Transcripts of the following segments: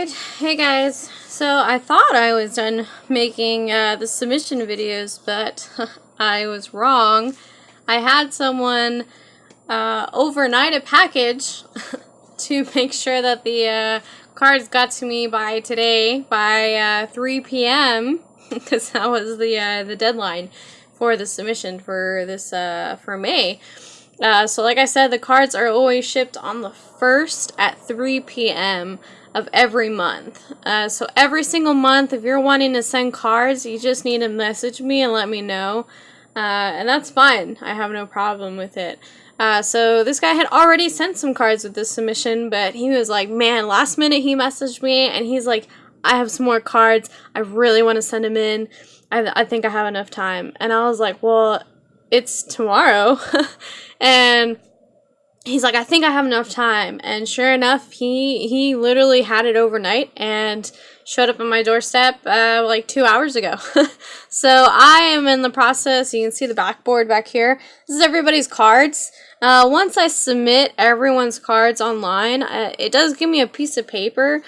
Alright, hey guys. So I thought I was done making the submission videos, but I was wrong. I had someone overnight a package to make sure that the cards got to me by today, by 3 p.m. because that was the deadline for the submission for this for May. So like I said, the cards are always shipped on the 1st at 3 p.m. of every month. So every single month, if you're wanting to send cards, you just need to message me and let me know. And that's fine. I have no problem with it. So this guy had already sent some cards with this submission, but he was like, man, last minute he messaged me and he's like, I have some more cards. I really want to send them in. I think I have enough time. And I was like, well, it's tomorrow. And he's like, I think I have enough time. And sure enough, he literally had it overnight and showed up on my doorstep like 2 hours ago. So I am in the process. You can see the backboard back here. This is everybody's cards. Once I submit everyone's cards online, it does give me a piece of paper.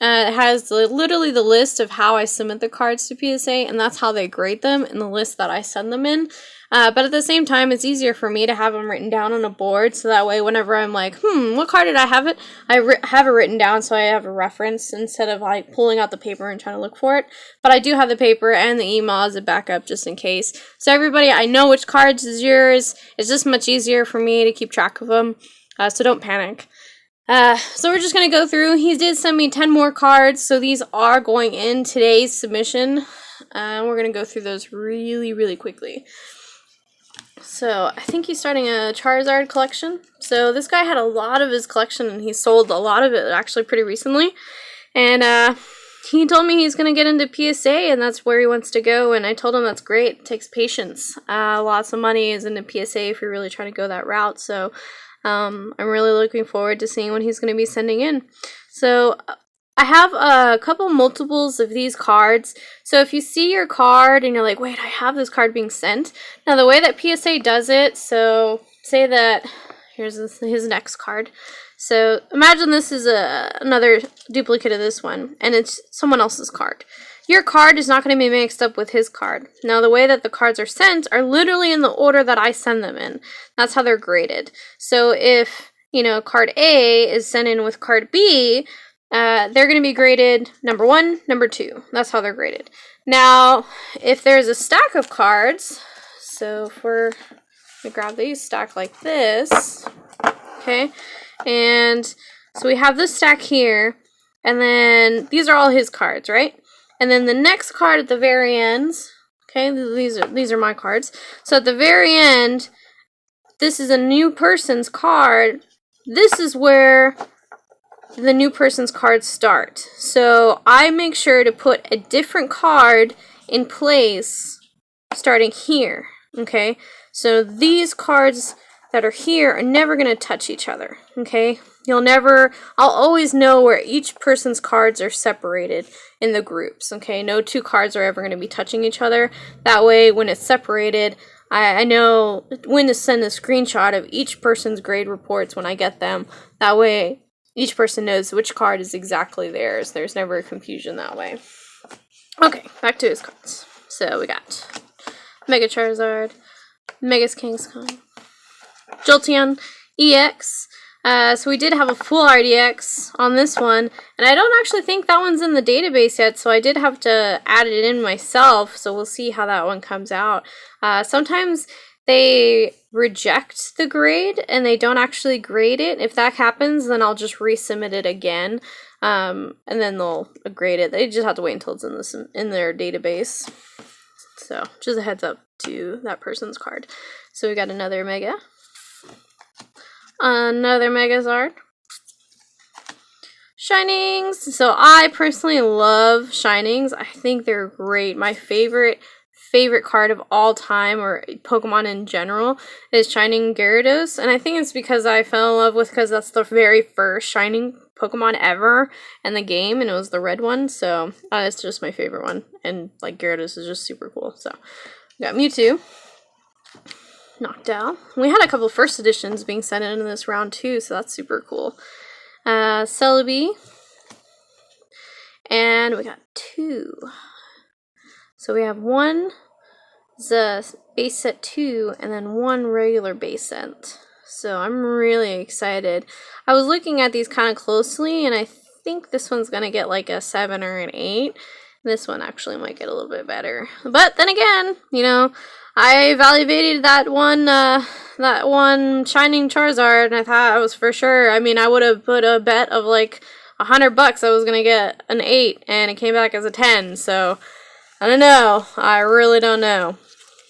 It has literally the list of how I submit the cards to PSA, and that's how they grade them in the list that I send them in. But at the same time, it's easier for me to have them written down on a board, so that way whenever I'm like, what card did I have it? I have it written down so I have a reference instead of like pulling out the paper and trying to look for it. But I do have the paper and the email as a backup just in case. So everybody, I know which cards is yours. It's just much easier for me to keep track of them, so don't panic. So we're just going to go through. He did send me 10 more cards, so these are going in today's submission. We're going to go through those really quickly. So I think he's starting a Charizard collection. So this guy had a lot of his collection and he sold a lot of it actually pretty recently. And he told me he's going to get into PSA and that's where he wants to go. And I told him that's great. It takes patience. Lots of money is into PSA if you're really trying to go that route. So I'm really looking forward to seeing what he's going to be sending in. So I have a couple multiples of these cards. So if you see your card and you're like, wait, I have this card being sent. Now the way that PSA does it, so say that, here's his next card. So imagine this is another duplicate of this one, and it's someone else's card. Your card is not going to be mixed up with his card. Now the way that the cards are sent are literally in the order that I send them in. That's how they're graded. So if, card A is sent in with card B, they're going to be graded number 1, number 2. That's how they're graded. Now, if there's a stack of cards, so if let me grab these stacked like this, okay, and so we have this stack here, and then these are all his cards, right? And then the next card at the very end, okay, these are my cards. So at the very end, this is a new person's card. This is where the new person's cards start. So I make sure to put a different card in place starting here, okay? So these cards that are here are never going to touch each other, okay? I'll always know where each person's cards are separated in the groups, okay? No two cards are ever going to be touching each other. That way, when it's separated, I know when to send a screenshot of each person's grade reports when I get them. That way, each person knows which card is exactly theirs. There's never a confusion that way. Okay, back to his cards. So we got Mega Charizard, Mega Kangaskhan, Jolteon EX. So we did have a full RDX on this one, and I don't actually think that one's in the database yet, so I did have to add it in myself, so we'll see how that one comes out. Sometimes they reject the grade and they don't actually grade it. If that happens, then I'll just resubmit it again, and then they'll grade it. They just have to wait until it's in their database. So just a heads up to that person's card. So we got another Mega. Another Megazard. Shinings. So I personally love Shinings. I think they're great. My favorite card of all time, or Pokemon in general, is Shining Gyarados. And I think it's because I fell in love with, because that's the very first Shining Pokemon ever in the game, and it was the red one. So it's just my favorite one. And like Gyarados is just super cool. So we got Mewtwo. Knocked out. We had a couple of first editions being sent in this round too, so that's super cool. Celebi, And we got 2. So we have 1 the base set 2 and then 1 regular base set. So I'm really excited. I was looking at these kind of closely, and I think this one's gonna get like a 7 or an 8. This one actually might get a little bit better. But then again, you know, I evaluated that one Shining Charizard, and I thought I was for sure. I mean, I would have put a bet of like $100 I was gonna get an 8, and it came back as a 10. So I don't know. I really don't know.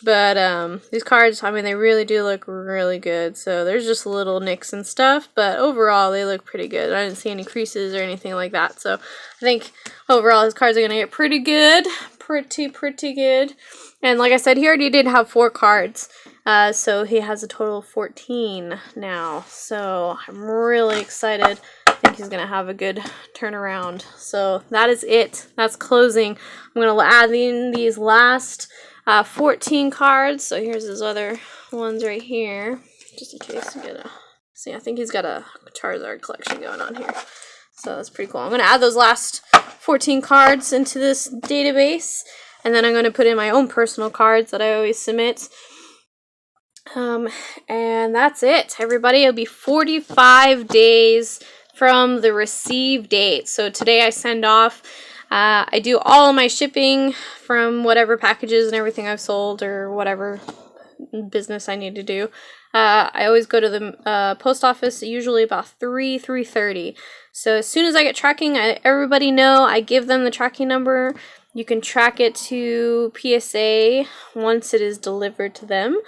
But these cards, I mean, they really do look really good. So there's just little nicks and stuff, but overall they look pretty good. I didn't see any creases or anything like that. So I think overall his cards are gonna get pretty good, pretty good. And like I said, he already did have 4 cards, so he has a total of 14 now. So I'm really excited. I think he's gonna have a good turnaround. So that is it. That's closing. I'm gonna add in these last 14 cards. So here's his other ones right here, just in case you get a see. I think he's got a Charizard collection going on here, so that's pretty cool. I'm gonna add those last 14 cards into this database, and then I'm gonna put in my own personal cards that I always submit. And that's it, everybody. It'll be 45 days from the receive date. So today I send off. I do all of my shipping from whatever packages and everything I've sold or whatever business I need to do. I always go to the post office usually about 3:30. So as soon as I get tracking, everybody know I give them the tracking number. You can track it to PSA once it is delivered to them.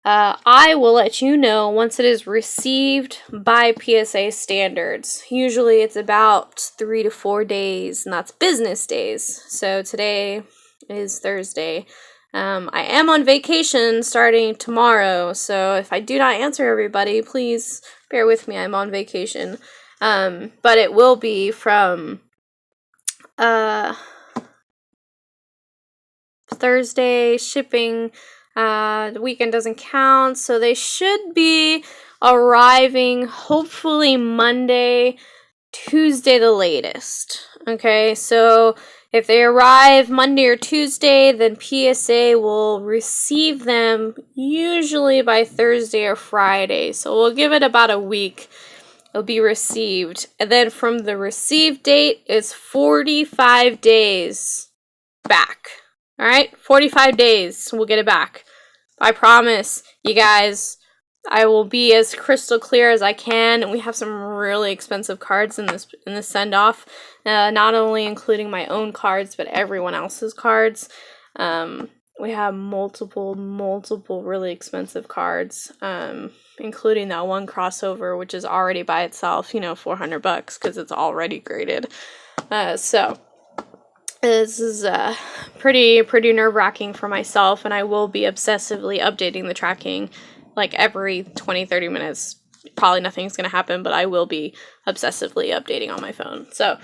I will let you know once it is received by PSA standards. Usually it's about 3 to 4 days, and that's business days. So today is Thursday. I am on vacation starting tomorrow, so if I do not answer everybody, please bear with me. I'm on vacation. But it will be from Thursday shipping. The weekend doesn't count, so they should be arriving hopefully Monday, Tuesday the latest. Okay, so if they arrive Monday or Tuesday, then PSA will receive them usually by Thursday or Friday. So we'll give it about a week. It'll be received. And then from the receive date, it's 45 days back. All right, 45 days, we'll get it back. I promise you guys, I will be as crystal clear as I can. And we have some really expensive cards in this send off, not only including my own cards, but everyone else's cards. We have multiple really expensive cards, including that one crossover, which is already by itself, you know, $400 because it's already graded. So this is pretty nerve-wracking for myself, and I will be obsessively updating the tracking like every 20-30 minutes. Probably nothing's going to happen, but I will be obsessively updating on my phone. So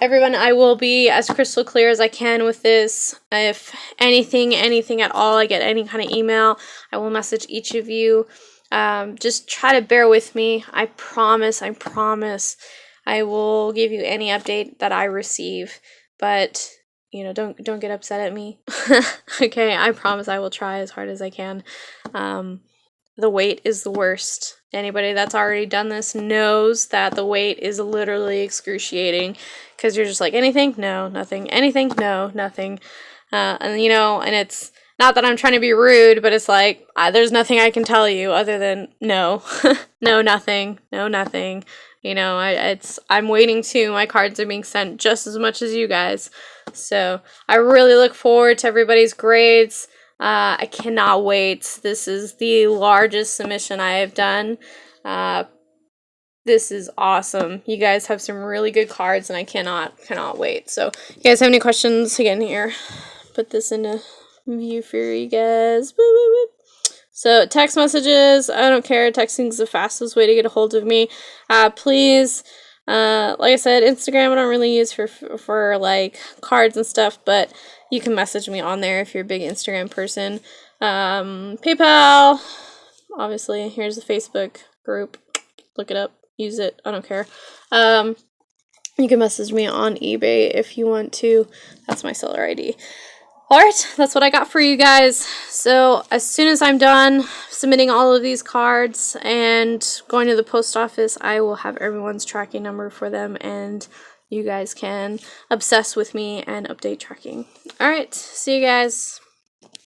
everyone, I will be as crystal clear as I can with this. If anything at all, I get any kind of email, I will message each of you. Just try to bear with me. I promise I will give you any update that I receive. But, you know, don't get upset at me. Okay, I promise I will try as hard as I can. The wait is the worst. Anybody that's already done this knows that the wait is literally excruciating, because you're just like, anything? No, nothing. Anything? No, nothing. And, you know, and it's not that I'm trying to be rude, but it's like, there's nothing I can tell you other than no. No, nothing. No, nothing. You know, I'm waiting too. My cards are being sent just as much as you guys. So I really look forward to everybody's grades. I cannot wait. This is the largest submission I have done. This is awesome. You guys have some really good cards, and I cannot wait. So you guys have any questions? Again, here, put this into view for you guys. Woo, woo, woo. So text messages, I don't care. Texting is the fastest way to get a hold of me. Please, like I said, Instagram I don't really use for like cards and stuff, but you can message me on there if you're a big Instagram person. PayPal, obviously. Here's the Facebook group. Look it up. Use it. I don't care. You can message me on eBay if you want to. That's my seller ID. Alright, that's what I got for you guys. So as soon as I'm done submitting all of these cards and going to the post office, I will have everyone's tracking number for them, and you guys can obsess with me and update tracking. Alright, see you guys.